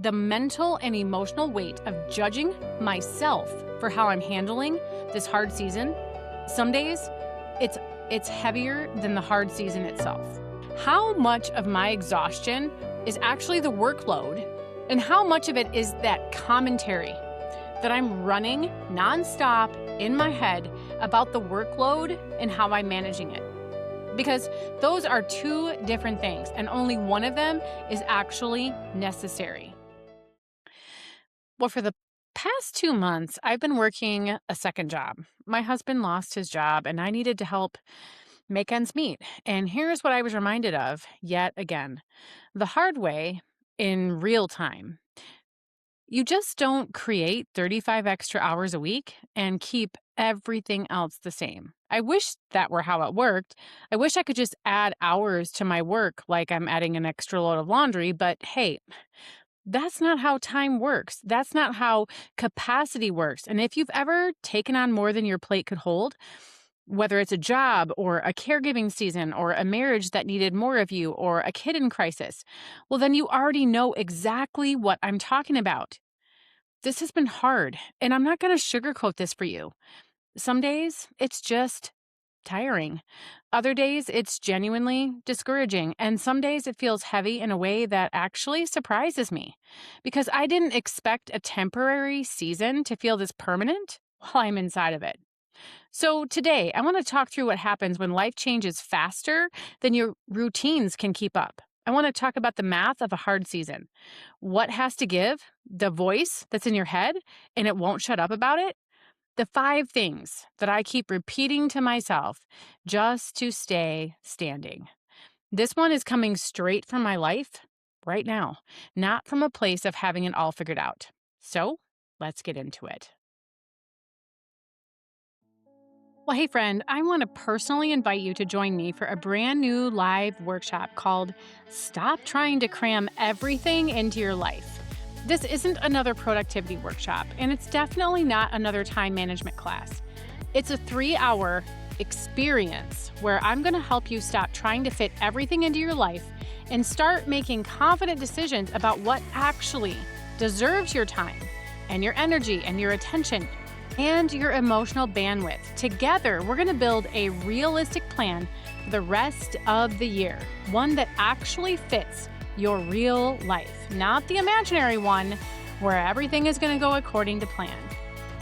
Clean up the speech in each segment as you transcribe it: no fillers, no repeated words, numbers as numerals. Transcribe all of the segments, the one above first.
the mental and emotional weight of judging myself for how I'm handling this hard season, some days it's heavier than the hard season itself. How much of my exhaustion is actually the workload, and how much of it is that commentary that I'm running nonstop in my head about the workload and how I'm managing it? Because those are two different things, and only one of them is actually necessary. Well, for the past 2 months, I've been working a second job. My husband lost his job, and I needed to help make ends meet. And here's what I was reminded of yet again the hard way in real time. You just don't create 35 extra hours a week and keep everything else the same. I wish that were how it worked. I wish I could just add hours to my work like I'm adding an extra load of laundry, but hey, that's not how time works. That's not how capacity works. And if you've ever taken on more than your plate could hold, whether it's a job or a caregiving season or a marriage that needed more of you or a kid in crisis, well, then you already know exactly what I'm talking about. This has been hard, and I'm not going to sugarcoat this for you. Some days it's just tiring. Other days it's genuinely discouraging. And some days it feels heavy in a way that actually surprises me because I didn't expect a temporary season to feel this permanent while I'm inside of it. So today, I want to talk through what happens when life changes faster than your routines can keep up. I want to talk about the math of a hard season. What has to give, the voice that's in your head, and it won't shut up about it. The 5 things that I keep repeating to myself just to stay standing. This one is coming straight from my life right now, not from a place of having it all figured out. So let's get into it. Well, hey, friend, I want to personally invite you to join me for a brand new live workshop called Stop Trying to Cram Everything into Your Life. This isn't another productivity workshop, and it's definitely not another time management class. It's a 3-hour experience where I'm going to help you stop trying to fit everything into your life and start making confident decisions about what actually deserves your time and your energy and your attention and your emotional bandwidth. Together, we're going to build a realistic plan for the rest of the year, one that actually fits your real life, not the imaginary one where everything is going to go according to plan.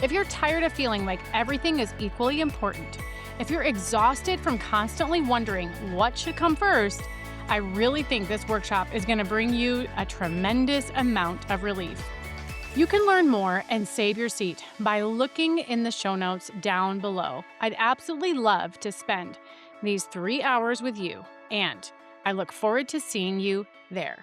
If you're tired of feeling like everything is equally important, if you're exhausted from constantly wondering what should come first, I really think this workshop is going to bring you a tremendous amount of relief. You can learn more and save your seat by looking in the show notes down below. I'd absolutely love to spend these 3 hours with you, and I look forward to seeing you there.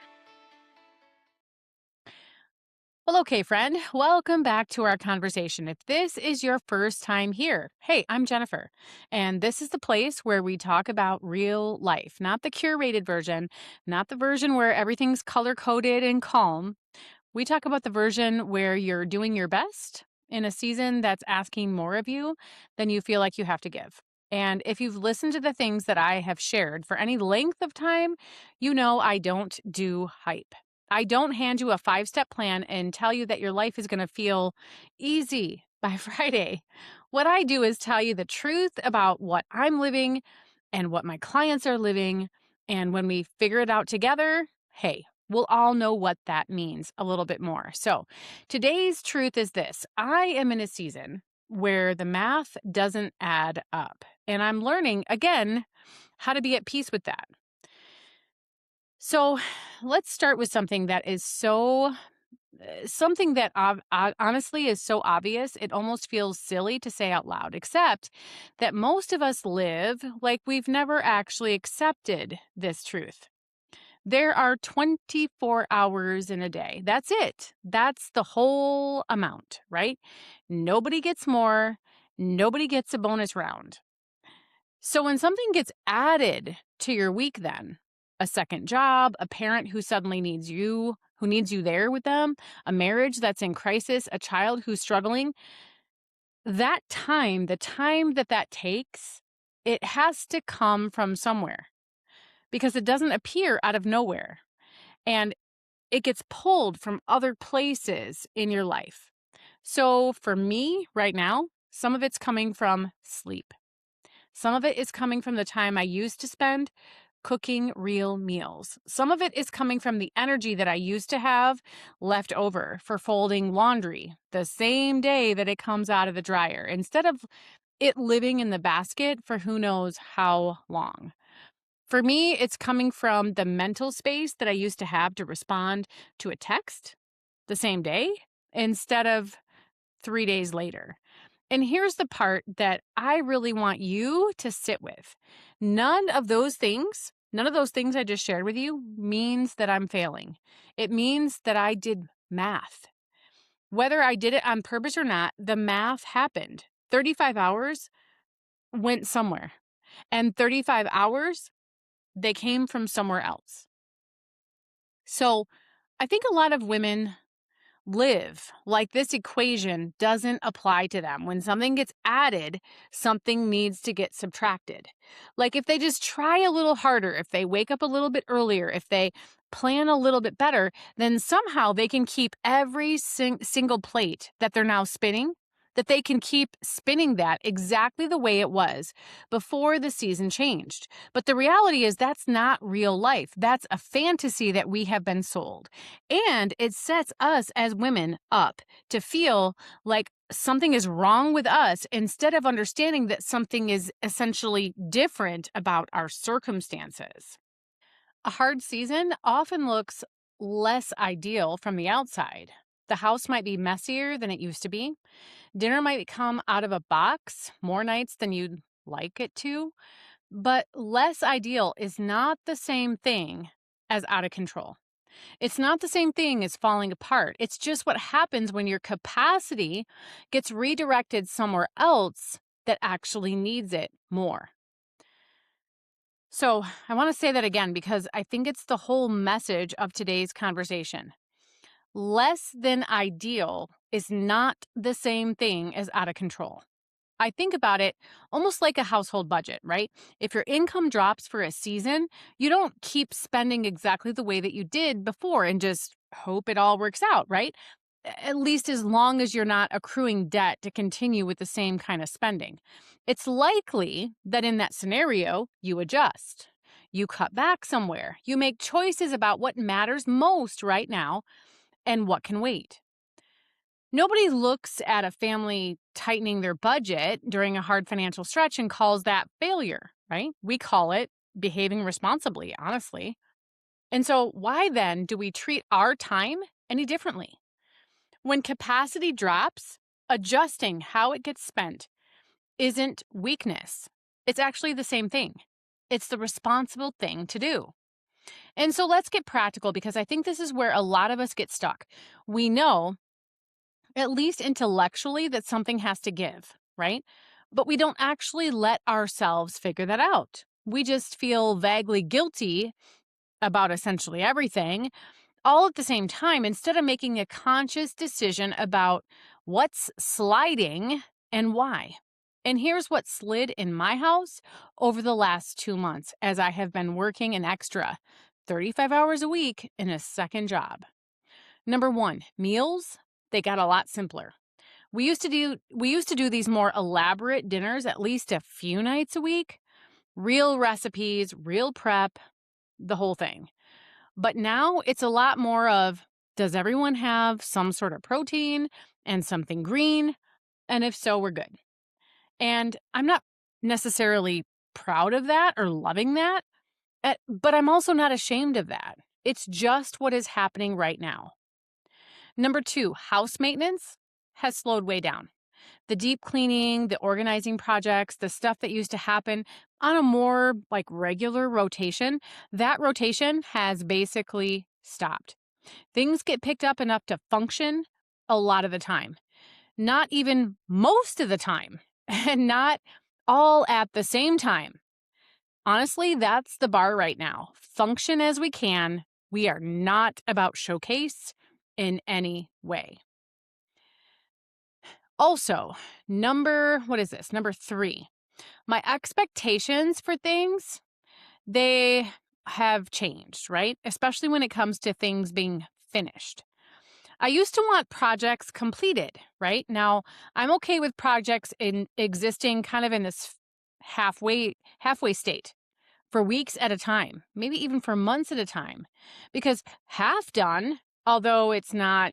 Well, okay, friend, welcome back to our conversation. If this is your first time here, hey, I'm Jennifer, and this is the place where we talk about real life, not the curated version, not the version where everything's color-coded and calm. We talk about the version where you're doing your best in a season that's asking more of you than you feel like you have to give. And if you've listened to the things that I have shared for any length of time, you know I don't do hype. I don't hand you a 5-step plan and tell you that your life is going to feel easy by Friday. What I do is tell you the truth about what I'm living and what my clients are living. And when we figure it out together, hey, we'll all know what that means a little bit more. So today's truth is this. I am in a season where the math doesn't add up. And I'm learning, again, how to be at peace with that. So let's start with something that is something that honestly is so obvious, it almost feels silly to say out loud, except that most of us live like we've never actually accepted this truth. There are 24 hours in a day. That's it. That's the whole amount, right? Nobody gets more. Nobody gets a bonus round. So when something gets added to your week then, a second job, a parent who suddenly needs you, who needs you there with them, a marriage that's in crisis, a child who's struggling, that time, the time that takes, it has to come from somewhere because it doesn't appear out of nowhere. And it gets pulled from other places in your life. So for me right now, some of it's coming from sleep. Some of it is coming from the time I used to spend cooking real meals. Some of it is coming from the energy that I used to have left over for folding laundry the same day that it comes out of the dryer, instead of it living in the basket for who knows how long. For me, it's coming from the mental space that I used to have to respond to a text the same day instead of 3 days later. And here's the part that I really want you to sit with. None of those things I just shared with you means that I'm failing. It means that I did math. Whether I did it on purpose or not, the math happened. 35 hours went somewhere, and 35 hours, they came from somewhere else. So I think a lot of women live like this equation doesn't apply to them. When something gets added, something needs to get subtracted. Like if they just try a little harder, if they wake up a little bit earlier, if they plan a little bit better, then somehow they can keep every single plate that they're now spinning, that they can keep spinning that exactly the way it was before the season changed. But the reality is that's not real life. That's a fantasy that we have been sold. And it sets us as women up to feel like something is wrong with us instead of understanding that something is essentially different about our circumstances. A hard season often looks less ideal from the outside. The house might be messier than it used to be. Dinner might come out of a box more nights than you'd like it to, but less ideal is not the same thing as out of control. It's not the same thing as falling apart. It's just what happens when your capacity gets redirected somewhere else that actually needs it more. So I want to say that again because I think it's the whole message of today's conversation. Less than ideal is not the same thing as out of control. I think about it almost like a household budget, right? If your income drops for a season, you don't keep spending exactly the way that you did before and just hope it all works out, right? At least as long as you're not accruing debt to continue with the same kind of spending. It's likely that in that scenario, you adjust. You cut back somewhere. You make choices about what matters most right now and what can wait. Nobody looks at a family tightening their budget during a hard financial stretch and calls that failure, right? We call it behaving responsibly, honestly. And so, why then do we treat our time any differently? When capacity drops, adjusting how it gets spent isn't weakness. It's actually the same thing. It's the responsible thing to do. And so, let's get practical because I think this is where a lot of us get stuck. We know at least intellectually, that something has to give, right? But we don't actually let ourselves figure that out. We just feel vaguely guilty about essentially everything, all at the same time, instead of making a conscious decision about what's sliding and why. And here's what slid in my house over the last 2 months as I have been working an extra 35 hours a week in a second job. Number one, meals, they got a lot simpler. We used to do these more elaborate dinners at least a few nights a week. Real recipes, real prep, the whole thing. But now it's a lot more of, does everyone have some sort of protein and something green? And if so, we're good. And I'm not necessarily proud of that or loving that, but I'm also not ashamed of that. It's just what is happening right now. Number two, house maintenance has slowed way down. The deep cleaning, the organizing projects, the stuff that used to happen on a more like regular rotation, that rotation has basically stopped. Things get picked up enough to function a lot of the time. Not even most of the time, and not all at the same time. Honestly, that's the bar right now. Function as we can. We are not about showcase in any way. Also, number 3. My expectations for things, they have changed, right? Especially when it comes to things being finished. I used to want projects completed, right? Now, I'm okay with projects in existing kind of in this halfway state for weeks at a time, maybe even for months at a time. Because half done, although it's not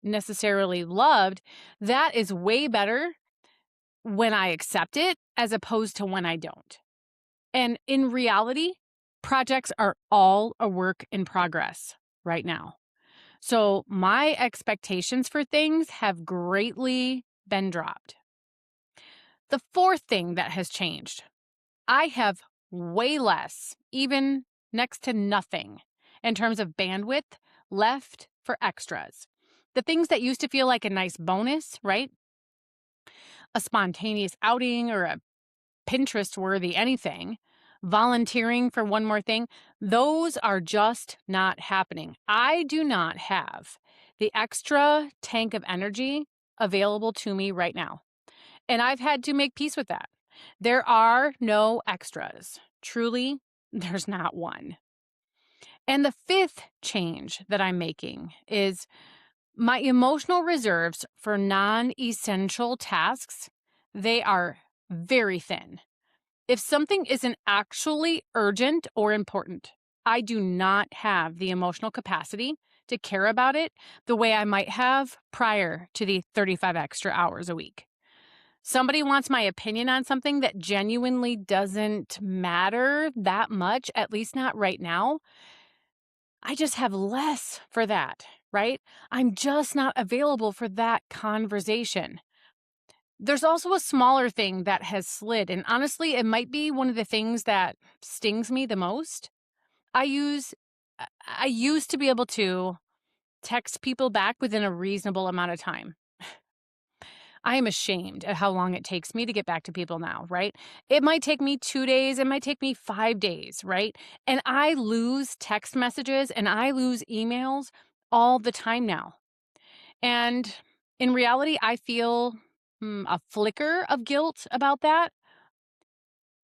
necessarily loved, that is way better when I accept it as opposed to when I don't. And in reality, projects are all a work in progress right now. So my expectations for things have greatly been dropped. The fourth thing that has changed, I have way less, even next to nothing, in terms of bandwidth left for extras. The things that used to feel like a nice bonus, right? A spontaneous outing or a Pinterest worthy anything, volunteering for one more thing, those are just not happening. I do not have the extra tank of energy available to me right now. And I've had to make peace with that. There are no extras. Truly, there's not one. And the fifth change that I'm making is my emotional reserves for non-essential tasks. They are very thin. If something isn't actually urgent or important, I do not have the emotional capacity to care about it the way I might have prior to the 35 extra hours a week. Somebody wants my opinion on something that genuinely doesn't matter that much, at least not right now. I just have less for that, right? I'm just not available for that conversation. There's also a smaller thing that has slid, and honestly, it might be one of the things that stings me the most. I use I used to be able to text people back within a reasonable amount of time. I am ashamed at how long it takes me to get back to people now, right? It might take me 2 days, it might take me 5 days, right? And I lose text messages and I lose emails all the time now. And in reality, I feel a flicker of guilt about that.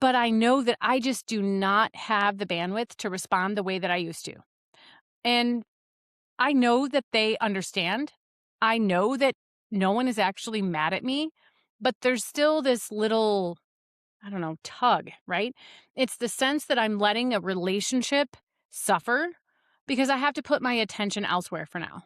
But I know that I just do not have the bandwidth to respond the way that I used to. And I know that they understand. I know that no one is actually mad at me, but there's still this little, I don't know, tug, right? It's the sense that I'm letting a relationship suffer because I have to put my attention elsewhere for now.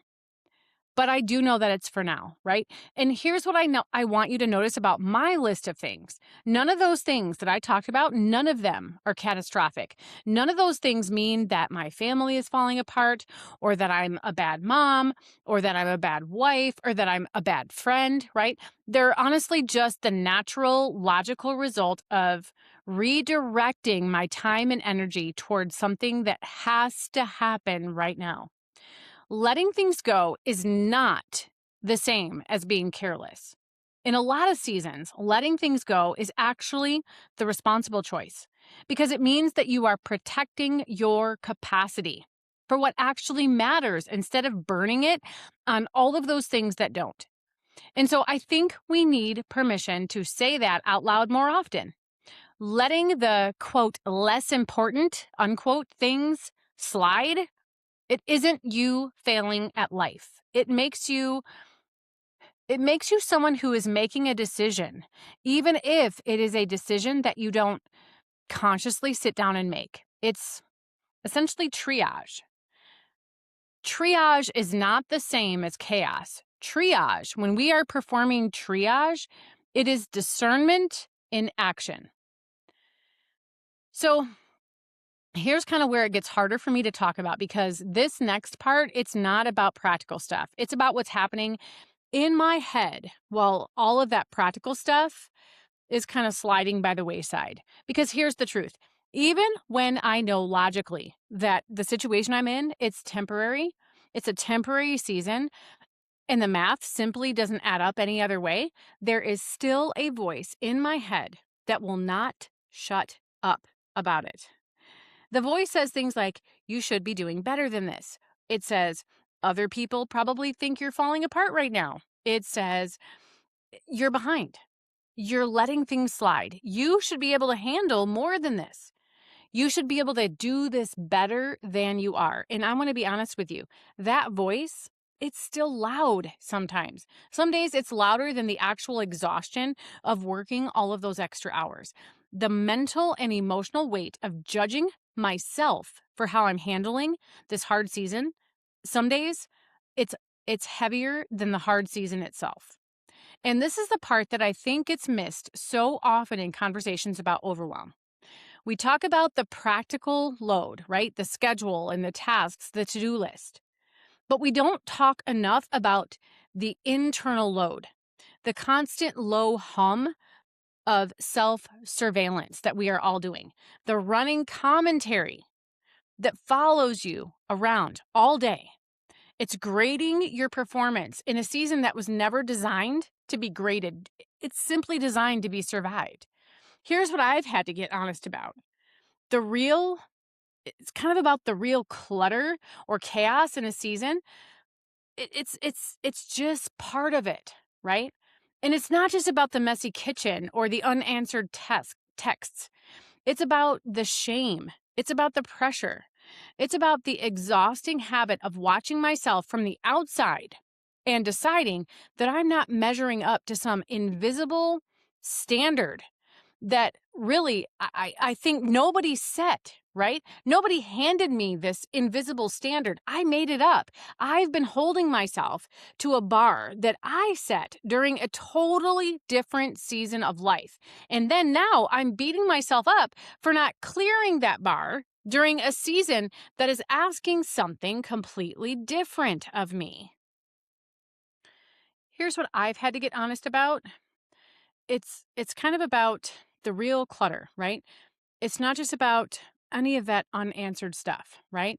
But I do know that it's for now, right? And here's what I want you to notice about my list of things. None of those things that I talked about, none of them are catastrophic. None of those things mean that my family is falling apart or that I'm a bad mom or that I'm a bad wife or that I'm a bad friend, right? They're honestly just the natural, logical result of redirecting my time and energy towards something that has to happen right now. Letting things go is not the same as being careless. In a lot of seasons, letting things go is actually the responsible choice because it means that you are protecting your capacity for what actually matters instead of burning it on all of those things that don't. And so I think we need permission to say that out loud more often. Letting the quote, less important, unquote, things slide, it isn't you failing at life. It makes you someone who is making a decision, even if it is a decision that you don't consciously sit down and make. It's essentially triage. Triage is not the same as chaos. Triage, when we are performing triage, it is discernment in action. So here's kind of where it gets harder for me to talk about because this next part, it's not about practical stuff. It's about what's happening in my head while all of that practical stuff is kind of sliding by the wayside. Because here's the truth. Even when I know logically that the situation I'm in, it's temporary, it's a temporary season, and the math simply doesn't add up any other way, there is still a voice in my head that will not shut up about it. The voice says things like, you should be doing better than this. It says, other people probably think you're falling apart right now. It says, you're behind. You're letting things slide. You should be able to handle more than this. You should be able to do this better than you are. And I want to be honest with you, that voice, it's still loud sometimes. Some days it's louder than the actual exhaustion of working all of those extra hours. The mental and emotional weight of judging myself for how I'm handling this hard season, some days it's it's heavier than the hard season itself. And this is the part that I think gets missed so often in conversations about overwhelm. We talk about the practical load, right? The schedule and the tasks, the to-do list. But we don't talk enough about the internal load, the constant low hum of self-surveillance that we are all doing, the running commentary that follows you around all day. It's grading your performance in a season that was never designed to be graded. It's simply designed to be survived. Here's what I've had to get honest about. It's kind of about the real clutter or chaos in a season. It's just part of it, right? And it's not just about the messy kitchen or the unanswered texts. It's about the shame. It's about the pressure. It's about the exhausting habit of watching myself from the outside and deciding that I'm not measuring up to some invisible standard that really I think nobody set, right? Nobody handed me this invisible standard. I made it up. I've been holding myself to a bar that I set during a totally different season of life. And then now I'm beating myself up for not clearing that bar during a season that is asking something completely different of me. Here's what I've had to get honest about. It's kind of about the real clutter, right? It's not just about any of that unanswered stuff, right?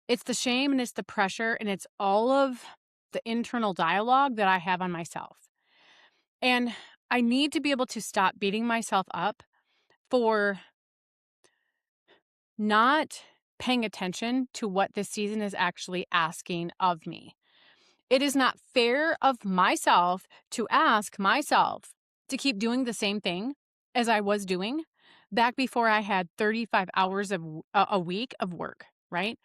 It's the shame and it's the pressure and it's all of the internal dialogue that I have on myself. And I need to be able to stop beating myself up for not paying attention to what this season is actually asking of me. It is not fair of myself to ask myself to keep doing the same thing as I was doing back before I had 35 hours of a week of work, right?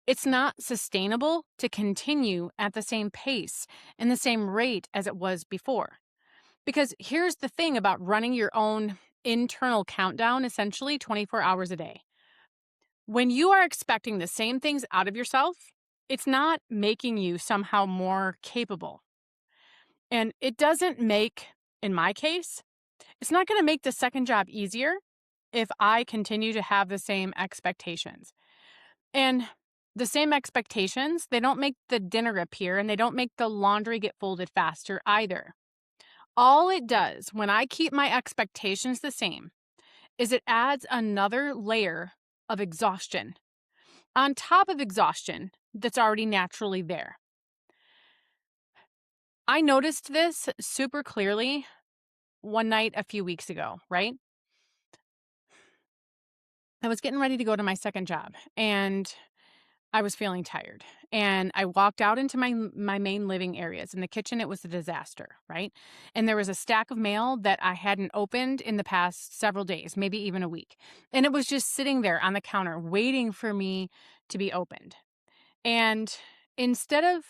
It's not sustainable to continue at the same pace and the same rate as it was before. Because here's the thing about running your own internal countdown, essentially 24 hours a day. When you are expecting the same things out of yourself, it's not making you somehow more capable. And it doesn't make, in my case, it's not going to make the second job easier if I continue to have the same expectations. And the same expectations, they don't make the dinner appear and they don't make the laundry get folded faster either. All it does when I keep my expectations the same is it adds another layer of exhaustion on top of exhaustion that's already naturally there. I noticed this super clearly one night a few weeks ago, right? I was getting ready to go to my second job and I was feeling tired. And I walked out into my main living areas. In the kitchen, it was a disaster, right? And there was a stack of mail that I hadn't opened in the past several days, maybe even a week. And it was just sitting there on the counter waiting for me to be opened. And instead of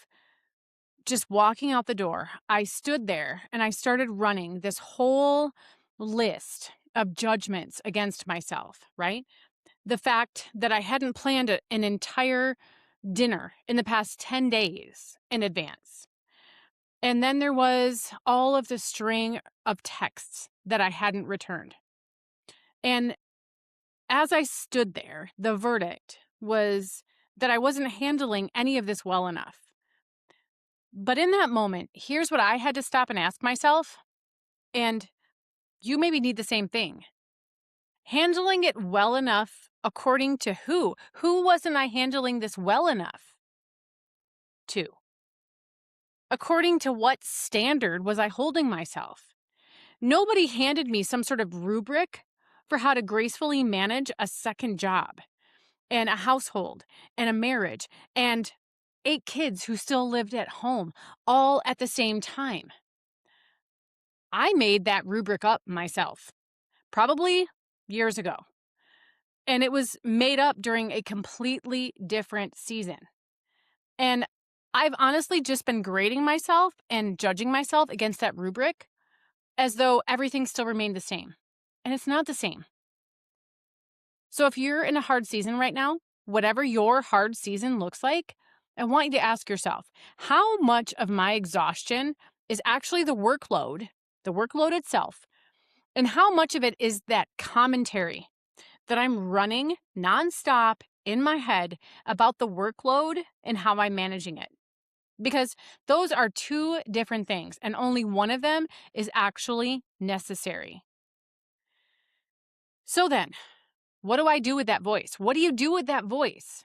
just walking out the door, I stood there and I started running this whole list of judgments against myself, right? The fact that I hadn't planned an entire dinner in the past 10 days in advance. And then there was all of the string of texts that I hadn't returned. And as I stood there, the verdict was that I wasn't handling any of this well enough. But in that moment, here's what I had to stop and ask myself, and you maybe need the same thing. Handling it well enough according to who? Who wasn't I handling this well enough to? According to what standard was I holding myself? Nobody handed me some sort of rubric for how to gracefully manage a second job and a household and a marriage and 8 kids who still lived at home all at the same time. I made that rubric up myself, probably years ago. And it was made up during a completely different season. And I've honestly just been grading myself and judging myself against that rubric as though everything still remained the same. And it's not the same. So if you're in a hard season right now, whatever your hard season looks like, I want you to ask yourself, how much of my exhaustion is actually the workload itself, and how much of it is that commentary that I'm running nonstop in my head about the workload and how I'm managing it? Because those are two different things, and only one of them is actually necessary. So then, what do I do with that voice? What do you do with that voice?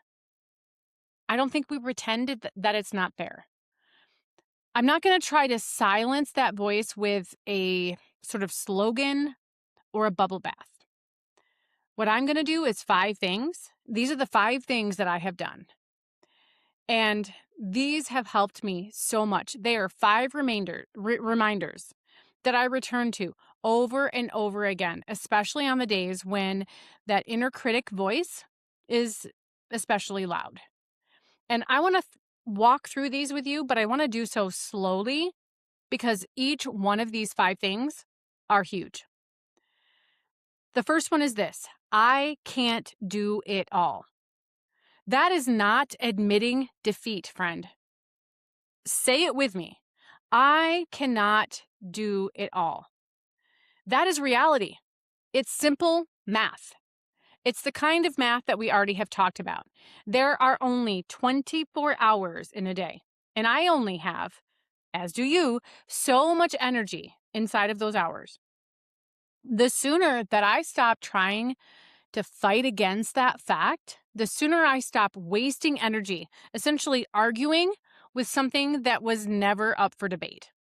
I don't think we pretend that it's not there. I'm not going to try to silence that voice with a sort of slogan or a bubble bath. What I'm going to do is 5 things. These are the 5 things that I have done. And these have helped me so much. They are 5 reminders that I return to over and over again, especially on the days when that inner critic voice is especially loud. And I want to walk through these with you, but I want to do so slowly because each one of these 5 things are huge. The first one is this: I can't do it all. That is not admitting defeat, friend. Say it with me. I cannot do it all. That is reality. It's simple math. It's the kind of math that we already have talked about. There are only 24 hours in a day, and I only have, as do you, so much energy inside of those hours. The sooner that I stop trying to fight against that fact, the sooner I stop wasting energy, essentially arguing with something that was never up for debate.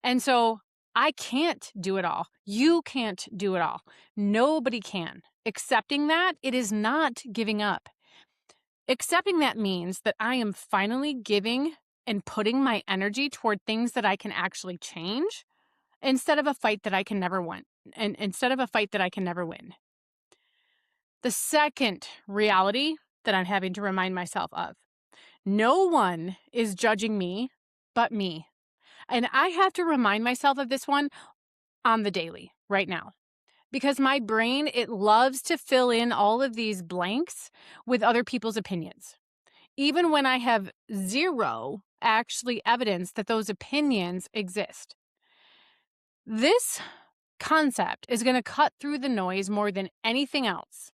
And so I can't do it all. You can't do it all. Nobody can. Accepting that, it is not giving up. Accepting that means that I am finally giving and putting my energy toward things that I can actually change instead of a fight that I can never win. And instead of a fight that I can never win. The second reality that I'm having to remind myself of: no one is judging me but me. And I have to remind myself of this one on the daily right now, because my brain, it loves to fill in all of these blanks with other people's opinions, even when I have zero actually evidence that those opinions exist. This concept is going to cut through the noise more than anything else,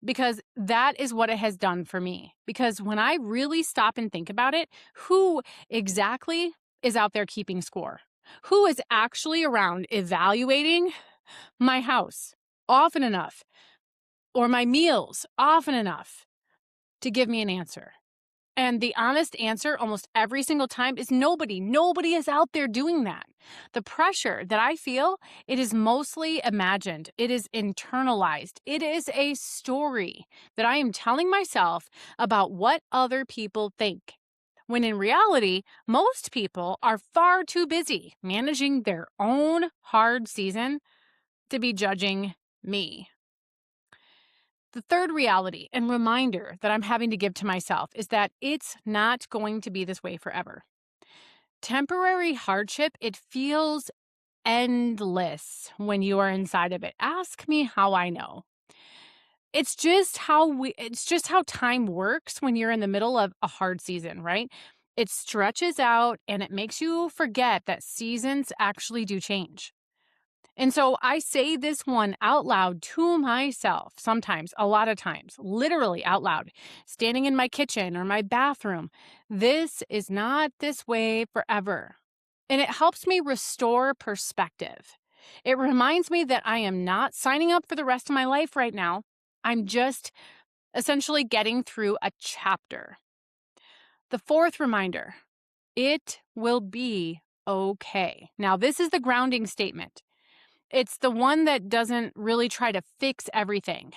because that is what it has done for me. Because when I really stop and think about it, who exactly is out there keeping score? Who is actually around evaluating my house often enough, or my meals often enough to give me an answer? And the honest answer almost every single time is nobody. Nobody is out there doing that. The pressure that I feel, it is mostly imagined. It is internalized. It is a story that I am telling myself about what other people think, when in reality, most people are far too busy managing their own hard season to be judging me. The third reality and reminder that I'm having to give to myself is that it's not going to be this way forever. Temporary hardship, it feels endless when you are inside of it. Ask me how I know. It's just how time works when you're in the middle of a hard season, right? It stretches out and it makes you forget that seasons actually do change. And so I say this one out loud to myself sometimes, a lot of times, literally out loud, standing in my kitchen or my bathroom. This is not this way forever. And it helps me restore perspective. It reminds me that I am not signing up for the rest of my life right now. I'm just essentially getting through a chapter. The fourth reminder: it will be okay. Now, this is the grounding statement. It's the one that doesn't really try to fix everything.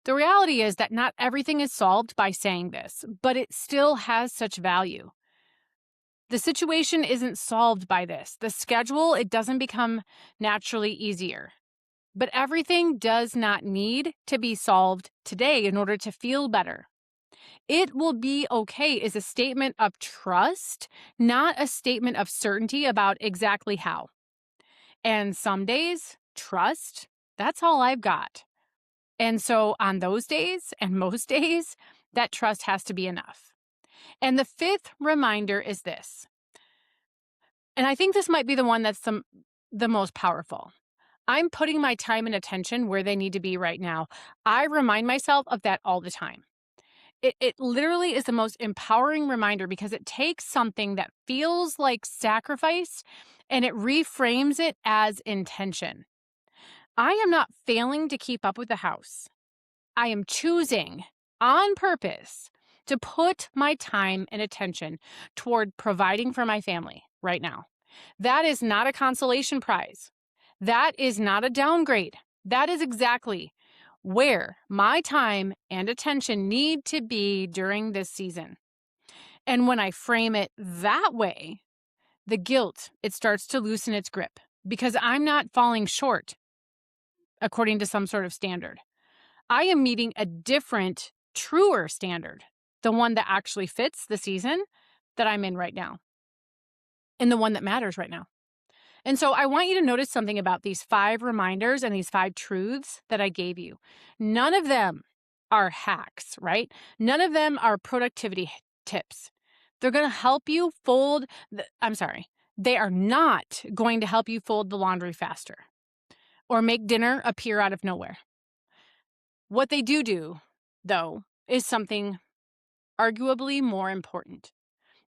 The reality is that not everything is solved by saying this, but it still has such value. The situation isn't solved by this. The schedule, it doesn't become naturally easier. But everything does not need to be solved today in order to feel better. It will be okay is a statement of trust, not a statement of certainty about exactly how. And some days, trust, that's all I've got. And so on those days and most days, that trust has to be enough. And the fifth reminder is this. And I think this might be the one that's the most powerful. I'm putting my time and attention where they need to be right now. I remind myself of that all the time. It literally is the most empowering reminder because it takes something that feels like sacrifice and it reframes it as intention. I am not failing to keep up with the house. I am choosing on purpose to put my time and attention toward providing for my family right now. That is not a consolation prize. That is not a downgrade. That is exactly where my time and attention need to be during this season. And when I frame it that way, the guilt, it starts to loosen its grip because I'm not falling short according to some sort of standard. I am meeting a different, truer standard, the one that actually fits the season that I'm in right now and the one that matters right now. And so I want you to notice something about these 5 reminders and these 5 truths that I gave you. None of them are hacks, right? None of them are productivity tips. They're going to help you fold, they are not going to help you fold the laundry faster or make dinner appear out of nowhere. What they do, though, is something arguably more important.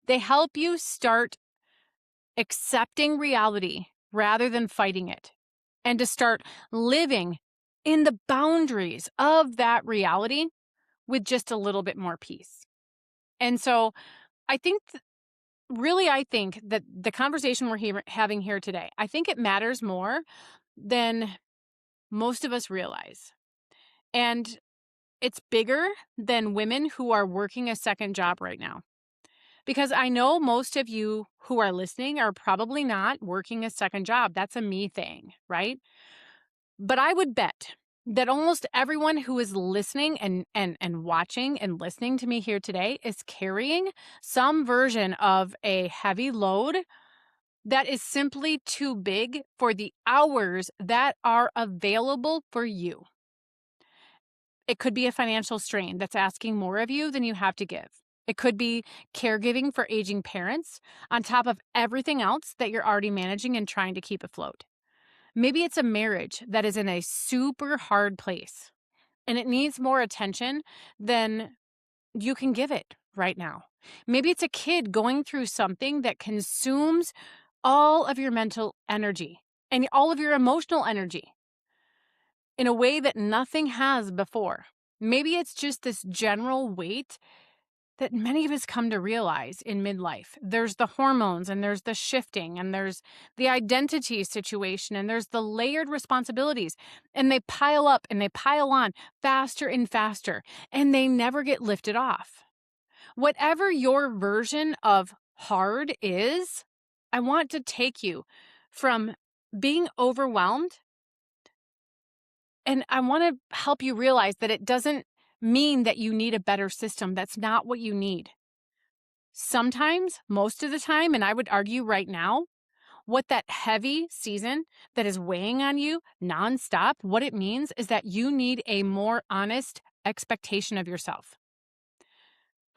They help you start accepting reality rather than fighting it, and to start living in the boundaries of that reality with just a little bit more peace. And so I think, I think that the conversation we're having here today, I think it matters more than most of us realize. And it's bigger than women who are working a second job right now. Because I know most of you who are listening are probably not working a second job. That's a me thing, right? But I would bet that almost everyone who is listening and watching and listening to me here today is carrying some version of a heavy load that is simply too big for the hours that are available for you. It could be a financial strain that's asking more of you than you have to give. It could be caregiving for aging parents on top of everything else that you're already managing and trying to keep afloat. Maybe it's a marriage that is in a super hard place and it needs more attention than you can give it right now. Maybe it's a kid going through something that consumes all of your mental energy and all of your emotional energy in a way that nothing has before. Maybe it's just this general weight that many of us come to realize in midlife. There's the hormones and there's the shifting and there's the identity situation and there's the layered responsibilities, and they pile up and they pile on faster and faster and they never get lifted off. Whatever your version of hard is, I want to take you from being overwhelmed, and I want to help you realize that it doesn't mean that you need a better system. That's not what you need. Sometimes, most of the time, and I would argue right now, what that heavy season that is weighing on you nonstop, what it means is that you need a more honest expectation of yourself.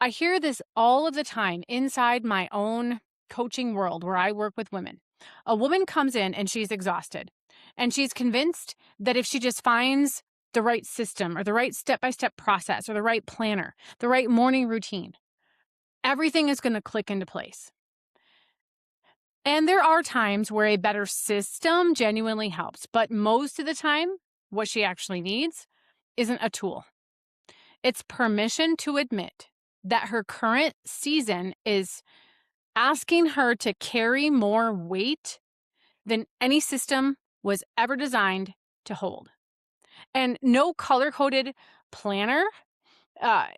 I hear this all of the time inside my own coaching world where I work with women. A woman comes in and she's exhausted, and she's convinced that if she just finds the right system or the right step-by-step process or the right planner, the right morning routine, everything is going to click into place. And there are times where a better system genuinely helps, but most of the time, what she actually needs isn't a tool. It's permission to admit that her current season is asking her to carry more weight than any system was ever designed to hold. And no color-coded planner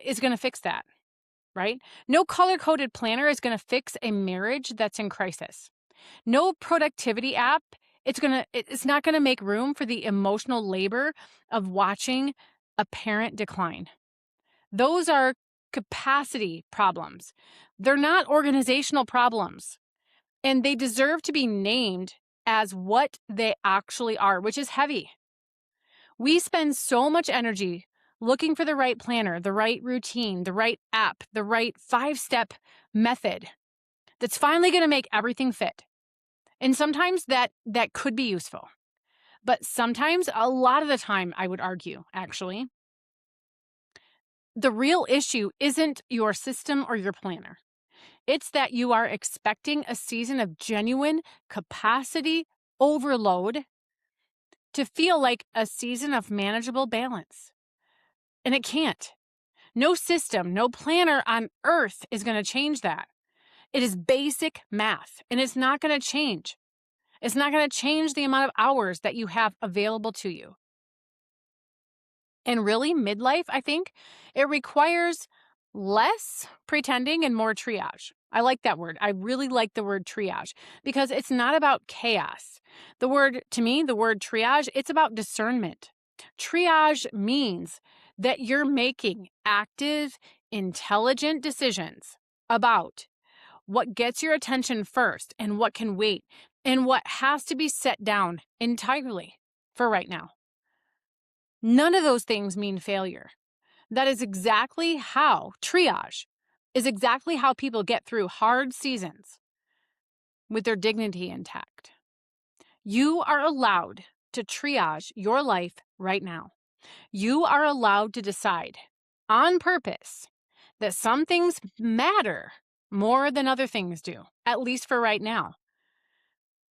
is going to fix that, right? No color-coded planner is going to fix a marriage that's in crisis. No productivity app it's not going to make room for the emotional labor of watching a parent decline. Those are capacity problems. They're not organizational problems, and they deserve to be named as what they actually are, which is heavy. We spend so much energy looking for the right planner, the right routine, the right app, the right 5-step method that's finally going to make everything fit. And sometimes that could be useful. But sometimes, a lot of the time, I would argue, actually, the real issue isn't your system or your planner. It's that you are expecting a season of genuine capacity overload to feel like a season of manageable balance. And it can't. No system, no planner on earth is going to change that. It is basic math, and it's not going to change. It's not going to change the amount of hours that you have available to you. And really, midlife, I think, it requires less pretending and more triage. I like that word. I really like the word triage because it's not about chaos. To me, the word triage, it's about discernment. Triage means that you're making active, intelligent decisions about what gets your attention first and what can wait and what has to be set down entirely for right now. None of those things mean failure. That is exactly how triage is exactly how people get through hard seasons with their dignity intact. You are allowed to triage your life right now. You are allowed to decide on purpose that some things matter more than other things do, at least for right now.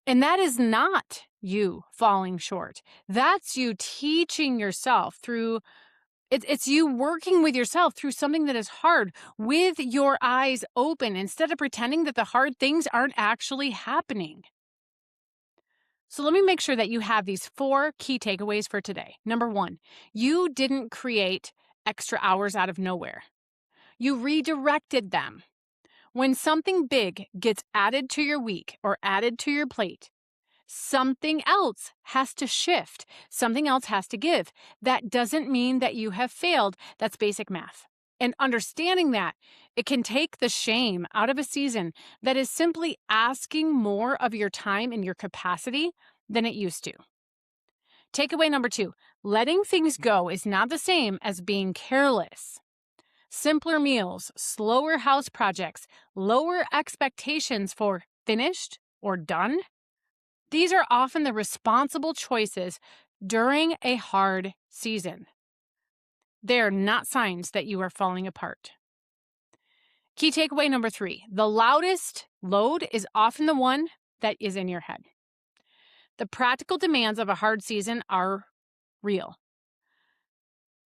And that is not you falling short. That's you teaching yourself through, it's you working with yourself through something that is hard with your eyes open instead of pretending that the hard things aren't actually happening. So let me make sure that you have these 4 key takeaways for today. Number 1, you didn't create extra hours out of nowhere. You redirected them. When something big gets added to your week or added to your plate, something else has to shift. Something else has to give. That doesn't mean that you have failed. That's basic math. And understanding that, it can take the shame out of a season that is simply asking more of your time and your capacity than it used to. Takeaway number 2, letting things go is not the same as being careless. Simpler meals, slower house projects, lower expectations for finished or done. These are often the responsible choices during a hard season. They're not signs that you are falling apart. Key takeaway number 3, the loudest load is often the one that is in your head. The practical demands of a hard season are real.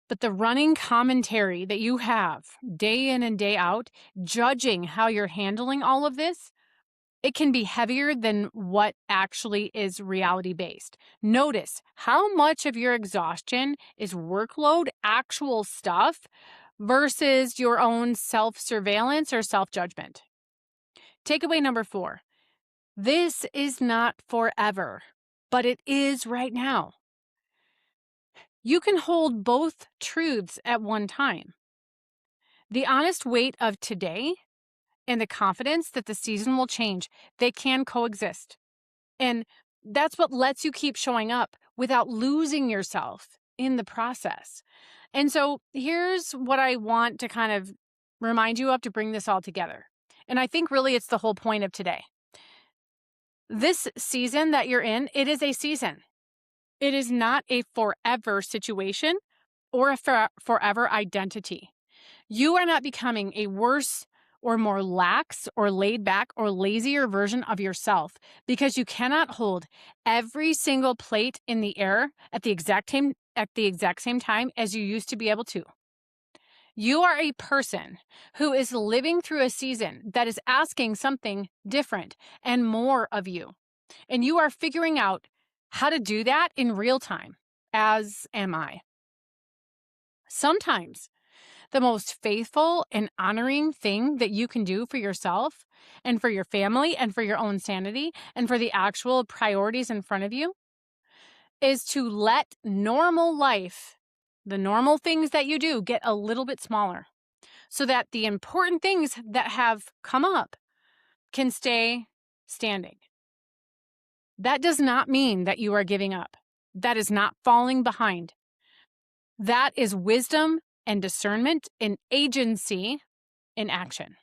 But the running commentary that you have day in and day out, judging how you're handling all of this, it can be heavier than what actually is reality-based. Notice how much of your exhaustion is workload, actual stuff, versus your own self-surveillance or self-judgment. Takeaway number 4, this is not forever, but it is right now. You can hold both truths at one time. The honest weight of today and the confidence that the season will change, they can coexist. And that's what lets you keep showing up without losing yourself in the process. And so here's what I want to kind of remind you of to bring this all together. And I think really it's the whole point of today. This season that you're in, it is a season. It is not a forever situation or a forever identity. You are not becoming a worse or more lax or laid back or lazier version of yourself because you cannot hold every single plate in the air at the exact same time as you used to be able to. You are a person who is living through a season that is asking something different and more of you. And you are figuring out how to do that in real time, as am I. Sometimes the most faithful and honoring thing that you can do for yourself and for your family and for your own sanity and for the actual priorities in front of you is to let normal life, the normal things that you do, get a little bit smaller so that the important things that have come up can stay standing. That does not mean that you are giving up. That is not falling behind. That is wisdom and discernment and agency in action.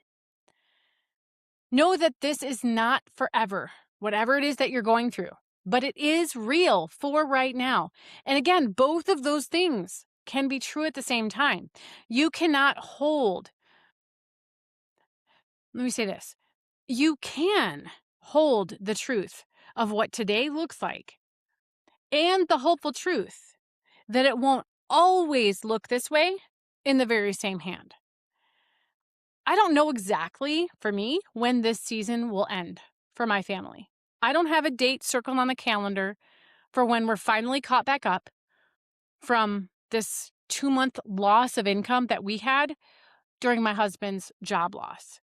Know that this is not forever, whatever it is that you're going through, but it is real for right now. And again, both of those things can be true at the same time. You cannot hold, let me say this, you can hold the truth of what today looks like and the hopeful truth that it won't always look this way in the very same hand. I don't know exactly, for me, when this season will end for my family. I don't have a date circled on the calendar for when we're finally caught back up from this 2-month loss of income that we had during my husband's job loss.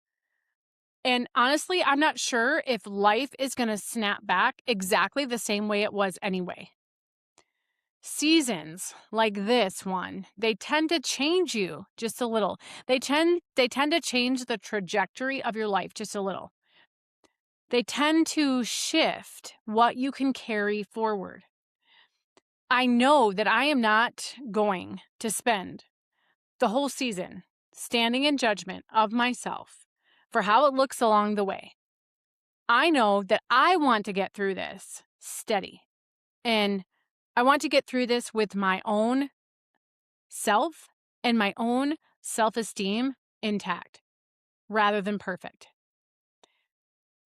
And honestly, I'm not sure if life is going to snap back exactly the same way it was anyway. Seasons like this one, they tend to change you just a little. They tend to change the trajectory of your life just a little. They tend to shift what you can carry forward. I know that I am not going to spend the whole season standing in judgment of myself for how it looks along the way. I know that I want to get through this steady, and I want to get through this with my own self and my own self-esteem intact rather than perfect.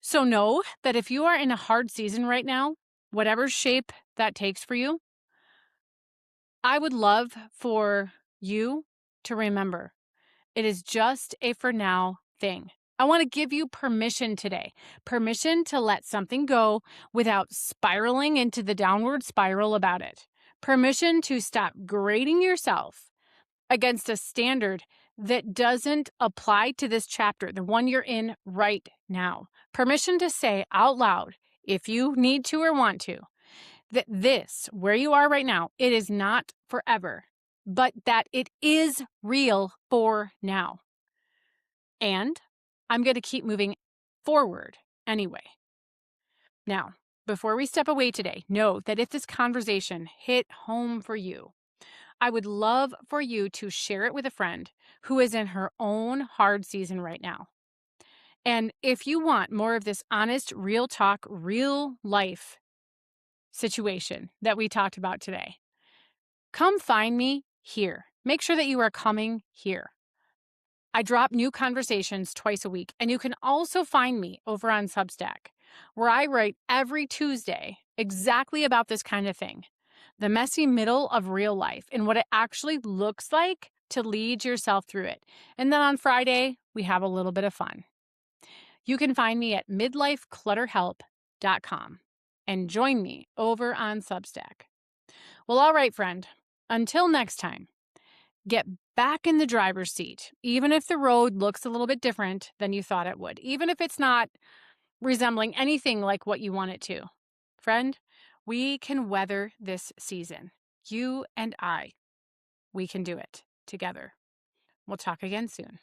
So know that if you are in a hard season right now, whatever shape that takes for you, I would love for you to remember it is just a for now thing. I want to give you permission today, permission to let something go without spiraling into the downward spiral about it, permission to stop grading yourself against a standard that doesn't apply to this chapter, the one you're in right now. Permission to say out loud, if you need to or want to, that this, where you are right now, it is not forever, but that it is real for now. And I'm going to keep moving forward anyway. Now, before we step away today, know that if this conversation hit home for you, I would love for you to share it with a friend who is in her own hard season right now. And if you want more of this honest, real talk, real life situation that we talked about today, come find me here. Make sure that you are coming here. I drop new conversations twice a week, and you can also find me over on Substack, where I write every Tuesday exactly about this kind of thing, the messy middle of real life and what it actually looks like to lead yourself through it. And then on Friday, we have a little bit of fun. You can find me at midlifeclutterhelp.com and join me over on Substack. Well, all right, friend, until next time, get back in the driver's seat, even if the road looks a little bit different than you thought it would, even if it's not resembling anything like what you want it to. Friend, we can weather this season. You and I, we can do it together. We'll talk again soon.